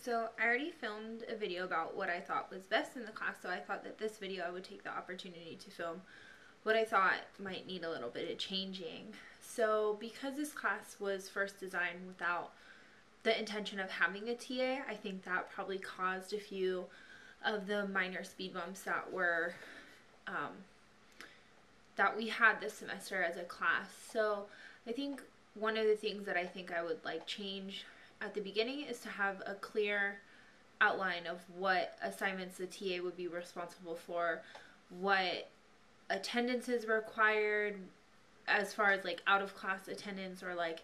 So I already filmed a video about what I thought was best in the class, so I thought that this video I would take the opportunity to film what I thought might need a little bit of changing. So because this class was first designed without the intention of having a TA, I think that probably caused a few of the minor speed bumps that were that we had this semester as a class. So I think one of the things that I think I would like change at the beginning is to have a clear outline of what assignments the TA would be responsible for, what attendance is required as far as like out of class attendance or like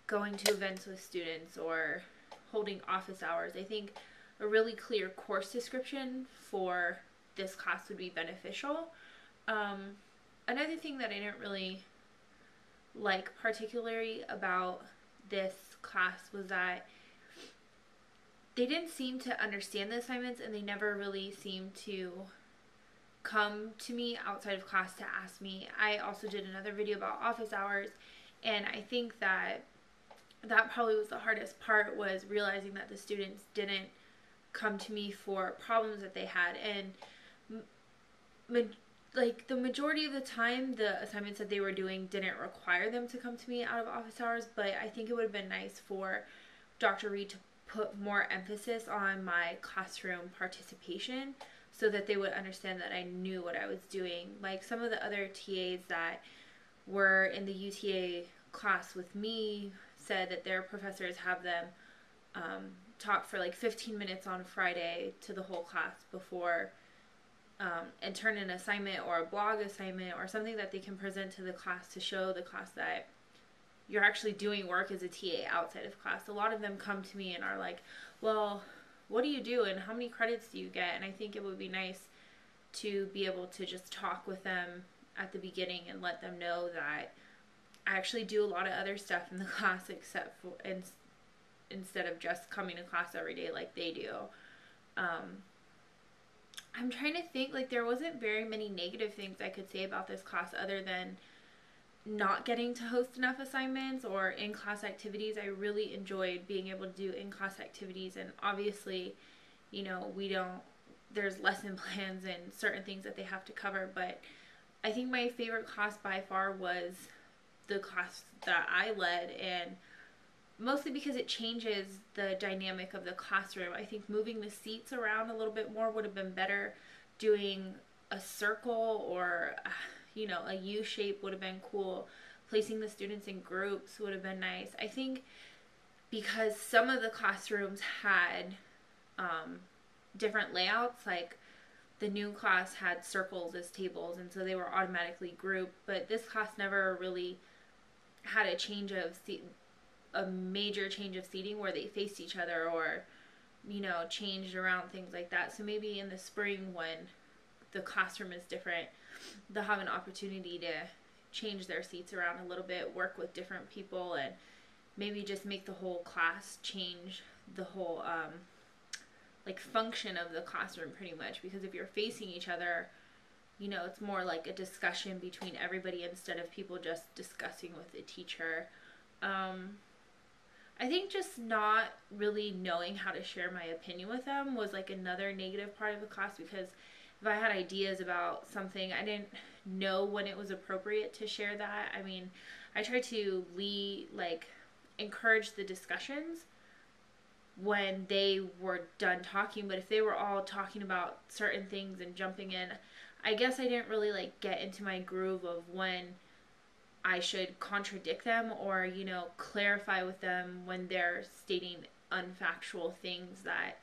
going to events with students or holding office hours. I think a really clear course description for this class would be beneficial. Another thing that I didn't really like particularly about this class was that they didn't seem to understand the assignments, and they never really seemed to come to me outside of class to ask me. I also did another video about office hours, and I think that probably was the hardest part, was realizing that the students didn't come to me for problems that they had. And like the majority of the time, the assignments that they were doing didn't require them to come to me out of office hours, but I think it would have been nice for Dr. Reed to put more emphasis on my classroom participation so that they would understand that I knew what I was doing. Like some of the other TAs that were in the UTA class with me said that their professors have them talk for like 15 minutes on Friday to the whole class before and turn an assignment or a blog assignment or something that they can present to the class to show the class that you're actually doing work as a TA outside of class. A lot of them come to me and are like, well, what do you do and how many credits do you get? And I think it would be nice to be able to just talk with them at the beginning and let them know that I actually do a lot of other stuff in the class except for, instead of just coming to class every day like they do. I'm trying to think, like there wasn't very many negative things I could say about this class other than not getting to host enough assignments or in-class activities. I really enjoyed being able to do in-class activities, and obviously, you know, there's lesson plans and certain things that they have to cover, but I think my favorite class by far was the class that I led, and mostly because it changes the dynamic of the classroom. I think moving the seats around a little bit more would have been better. Doing a circle or, you know, a U shape would have been cool. Placing the students in groups would have been nice. I think because some of the classrooms had different layouts, like the new class had circles as tables, and so they were automatically grouped, but this class never really had a major change of seating where they faced each other or, you know, changed around, things like that. So maybe in the spring when the classroom is different, they'll have an opportunity to change their seats around a little bit, work with different people, and maybe just make the whole class change the whole like function of the classroom pretty much. Because if you're facing each other, you know, it's more like a discussion between everybody instead of people just discussing with the teacher. I think just not really knowing how to share my opinion with them was like another negative part of the class, because if I had ideas about something, I didn't know when it was appropriate to share that. I mean, I tried to encourage the discussions when they were done talking, but if they were all talking about certain things and jumping in, I guess I didn't really like get into my groove of when I should contradict them or, you know, clarify with them when they're stating unfactual things that,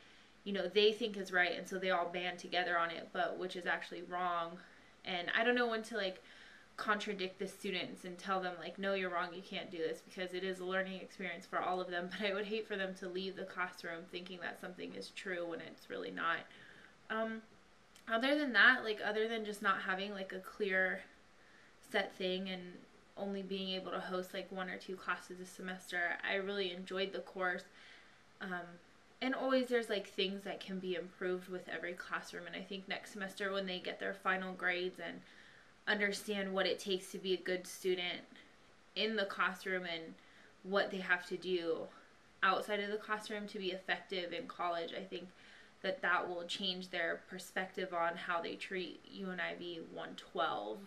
you know, they think is right, and so they all band together on it, but which is actually wrong. And I don't know when to like contradict the students and tell them like, no, you're wrong, you can't do this, because it is a learning experience for all of them, but I would hate for them to leave the classroom thinking that something is true when it's really not. Other than that, like other than just not having like a clear set thing and only being able to host like 1 or 2 classes a semester, I really enjoyed the course. And always there's like things that can be improved with every classroom, and I think next semester when they get their final grades and understand what it takes to be a good student in the classroom and what they have to do outside of the classroom to be effective in college. I think that will change their perspective on how they treat UNIV 112